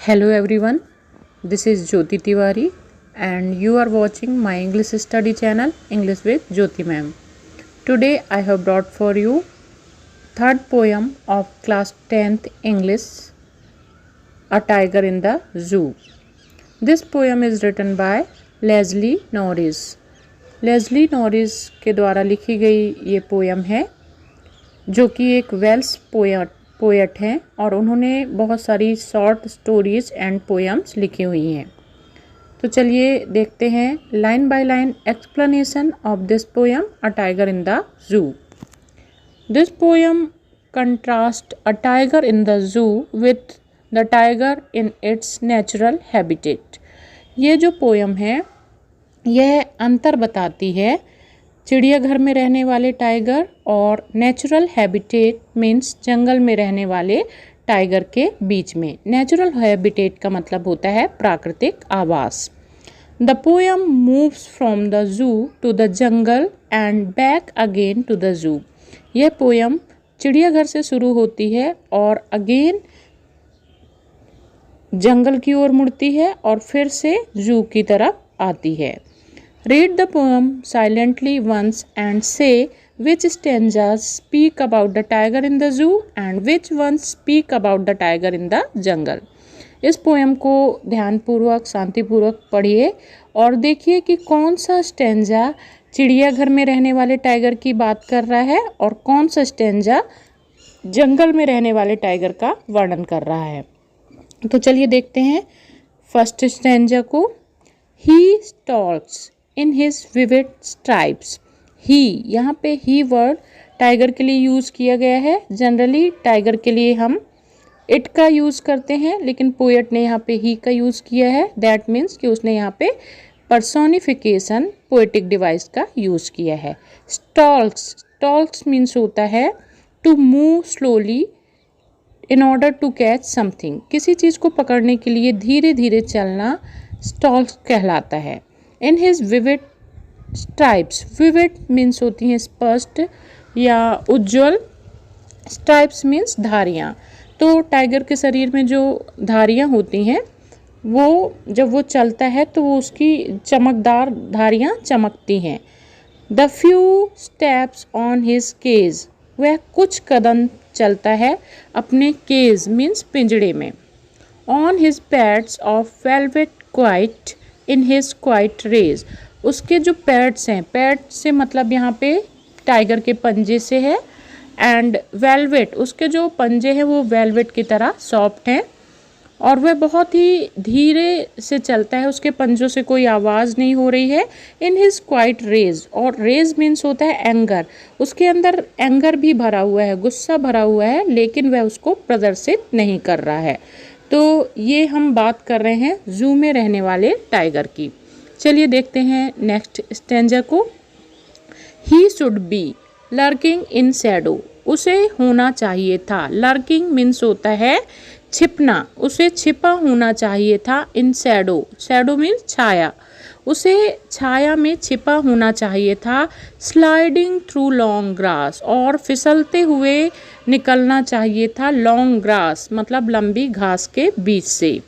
Hello everyone, this is Jyoti Tiwari and you are watching my English study channel English with Jyoti ma'am. Today I have brought for you third poem of class 10th English, A Tiger in the Zoo. This poem is written by Leslie Norris. Leslie Norris के द्वारा लिखी गई ये poem है जो कि एक Wales poet हैं और उन्होंने बहुत सारी शॉर्ट स्टोरीज एंड पोएम्स लिखी हुई हैं। तो चलिए देखते हैं line by line explanation of this poem a tiger in the zoo. This poem contrast a tiger in the zoo with the tiger in its natural habitat. ये जो poem है यह अंतर बताती है चिड़ियाघर में रहने वाले टाइगर और नेचुरल हैबिटेट मीन्स जंगल में रहने वाले टाइगर के बीच में। नेचुरल हैबिटेट का मतलब होता है प्राकृतिक आवास। The poem moves from the zoo to the jungle and back again to the zoo. यह पोएम चिड़ियाघर से शुरू होती है और अगेन जंगल की ओर मुड़ती है और फिर से जू की तरफ आती है। Read the poem silently once and say which stanzas speak about the tiger in the zoo and which ones speak about the tiger in the jungle. इस पोएम को ध्यानपूर्वक शांतिपूर्वक पढ़िए और देखिए कि कौन सा स्टेंजा चिड़ियाघर में रहने वाले टाइगर की बात कर रहा है और कौन सा स्टेंजा जंगल में रहने वाले टाइगर का वर्णन कर रहा है। तो चलिए देखते हैं फर्स्ट स्टेंजा को। He stalks in his vivid stripes. He, यहाँ पे he वर्ड टाइगर के लिए यूज़ किया गया है। जनरली टाइगर के लिए हम इट का यूज़ करते हैं, लेकिन पोएट ने यहाँ पे he का यूज़ किया है। दैट मीन्स कि उसने यहाँ पे पर्सोनिफिकेशन पोएटिक डिवाइस का यूज़ किया है। स्टॉल्क्स, स्टॉल्क्स मीन्स होता है to move slowly in order to catch something. किसी चीज़ को पकड़ने के लिए धीरे धीरे चलना स्टॉल्क्स कहलाता है। In his vivid stripes, vivid means होती हैं स्पष्ट या उज्ज्वल, स्ट्राइप्स मीन्स धारियाँ। तो टाइगर के शरीर में जो धारियाँ होती हैं वो जब वो चलता है तो वो उसकी चमकदार धारियाँ चमकती हैं। The few steps on his cage, वह कुछ कदम चलता है अपने केज मीन्स पिंजड़े में। On his pads of velvet quiet in his quiet rage, उसके जो पैड्स हैं, पैड से मतलब यहाँ पे टाइगर के पंजे से है, एंड वेलवेट, उसके जो पंजे हैं वो वेलवेट की तरह सॉफ्ट हैं और वह बहुत ही धीरे से चलता है, उसके पंजों से कोई आवाज़ नहीं हो रही है। इन हिज क्वाइट रेज, और रेज मीन्स होता है एंगर, उसके अंदर एंगर भी भरा हुआ है, गुस्सा भरा हुआ है, लेकिन वह उसको प्रदर्शित नहीं कर रहा है। तो ये हम बात कर रहे हैं जू में रहने वाले टाइगर की। चलिए देखते हैं नेक्स्ट स्टेंजा को। ही should B lurking in Shadow, उसे होना चाहिए था। लर्किंग मीन्स होता है छिपना, उसे छिपा होना चाहिए था। इन शैडो, शैडो मीन्स छाया, उसे छाया में छिपा होना चाहिए था। स्लाइडिंग थ्रू लॉन्ग ग्रास, और फिसलते हुए निकलना चाहिए था। लॉन्ग ग्रास मतलब लंबी घास के बीच से।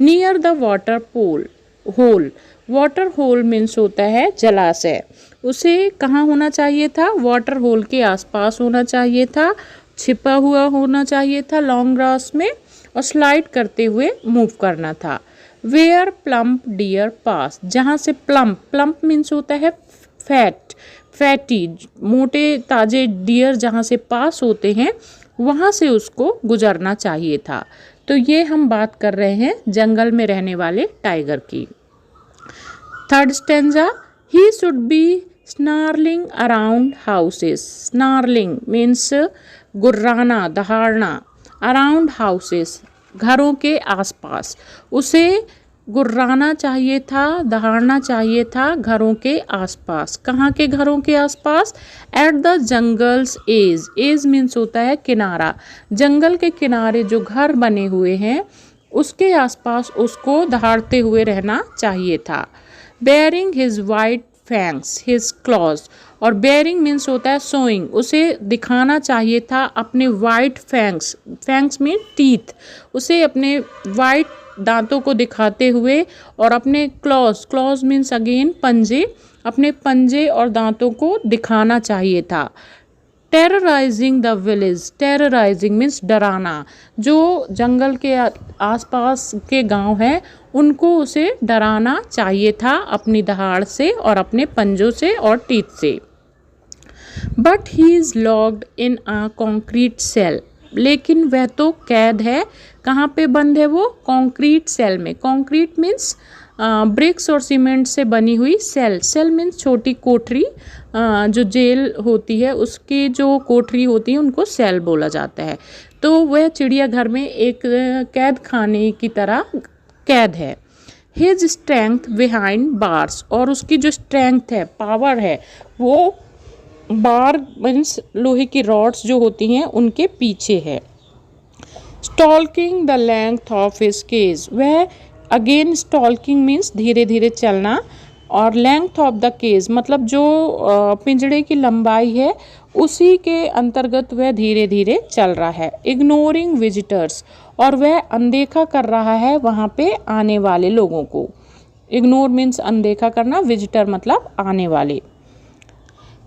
Near the water pole hole, water hole means होता है जलाशय, उसे कहाँ होना चाहिए था? वाटर होल के आसपास होना चाहिए था, छिपा हुआ होना चाहिए था लॉन्ग ग्रास में, और स्लाइड करते हुए मूव करना था। वेयर प्लम्प डियर पास, जहाँ से प्लम्प, प्लम्प मीन्स होता है फैट, फैटी, मोटे ताजे डियर जहाँ से पास होते हैं वहाँ से उसको गुजरना चाहिए था। तो ये हम बात कर रहे हैं जंगल में रहने वाले टाइगर की। Third stanza, he should be snarling around houses. Snarling means गुर्राना, दहाड़ना। अराउंड हाउसेस, घरों के आसपास, उसे गुर्राना चाहिए था, दहाड़ना चाहिए था घरों के आसपास। कहाँ के घरों के आसपास? At the jungle's edge, edge means होता है किनारा, जंगल के किनारे जो घर बने हुए हैं उसके आसपास उसको दहाड़ते हुए रहना चाहिए था। Bearing his white fangs his clause, और बेयरिंग मीन्स होता है शोइंग, उसे दिखाना चाहिए था अपने white fangs, fangs mean teeth, उसे अपने वाइट दांतों को दिखाते हुए और अपने क्लॉज मीन्स अगेन पंजे, अपने पंजे और दांतों को दिखाना चाहिए था। Terrorising the village, terrorising means डराना, जो जंगल के आसपास के गांव हैं उनको उसे डराना चाहिए था अपनी दहाड़ से और अपने पंजों से और टीथ से। But he is locked in a concrete cell, लेकिन वह तो कैद है। कहाँ पे बंद है वो? कॉन्क्रीट सेल में। कॉन्क्रीट मीन्स ब्रिक्स और सीमेंट से बनी हुई सेल। सेल मीन्स छोटी कोठरी, जो जेल होती है उसकी जो कोठरी होती है उनको सेल बोला जाता है। तो वह चिड़ियाघर में एक कैद खाने की तरह कैद है। हिज स्ट्रेंथ बिहाइंड बार्स, और उसकी जो स्ट्रेंथ है, पावर है, वो बार मीन्स लोहे की रॉड्स जो होती हैं उनके पीछे है। Stalking the length of his cage, वह अगेन स्टॉल्किंग मीन्स धीरे धीरे चलना, और लेंथ ऑफ द केज मतलब जो पिंजड़े की लंबाई है उसी के अंतर्गत वह धीरे धीरे चल रहा है। इग्नोरिंग विजिटर्स, और वह अनदेखा कर रहा है वहाँ पे आने वाले लोगों को। इग्नोर मीन्स अनदेखा करना, विजिटर मतलब आने वाले।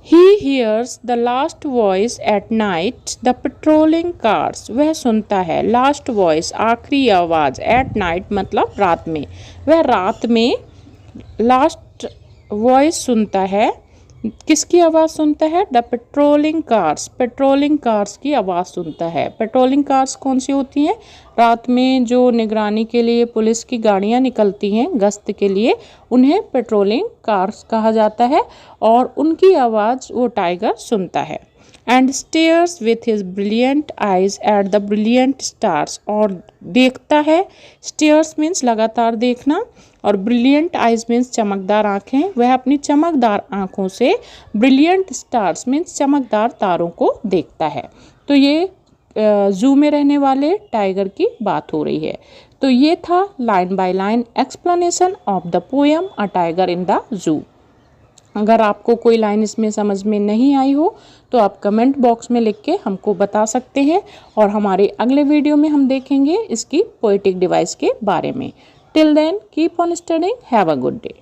He hears the last voice at night, the patrolling cars, वह सुनता है last voice आखिरी आवाज़, at night मतलब रात में, वह रात में last voice सुनता है। किसकी आवाज़ सुनता है? The patrolling cars, patrolling cars की आवाज़ सुनता है। पेट्रोलिंग कार्स कौन सी होती हैं? रात में जो निगरानी के लिए पुलिस की गाड़ियां निकलती हैं गश्त के लिए, उन्हें पेट्रोलिंग कार्स कहा जाता है, और उनकी आवाज़ वो टाइगर सुनता है। And stairs with his brilliant eyes at the brilliant stars, और देखता है, स्टेयर्स मीन्स लगातार देखना, और ब्रिलियंट आइज मीन्स चमकदार आँखें, वह अपनी चमकदार आँखों से ब्रिलियंट स्टार्स मीन्स चमकदार तारों को देखता है। तो ये जू में रहने वाले टाइगर की बात हो रही है। तो ये था line by line explanation of the poem a tiger in the zoo. अगर आपको कोई लाइन इसमें समझ में नहीं आई हो तो आप कमेंट बॉक्स में लिख के हमको बता सकते हैं, और हमारे अगले वीडियो में हम देखेंगे इसकी पोएटिक डिवाइस के बारे में। Till then keep on studying, have a good day.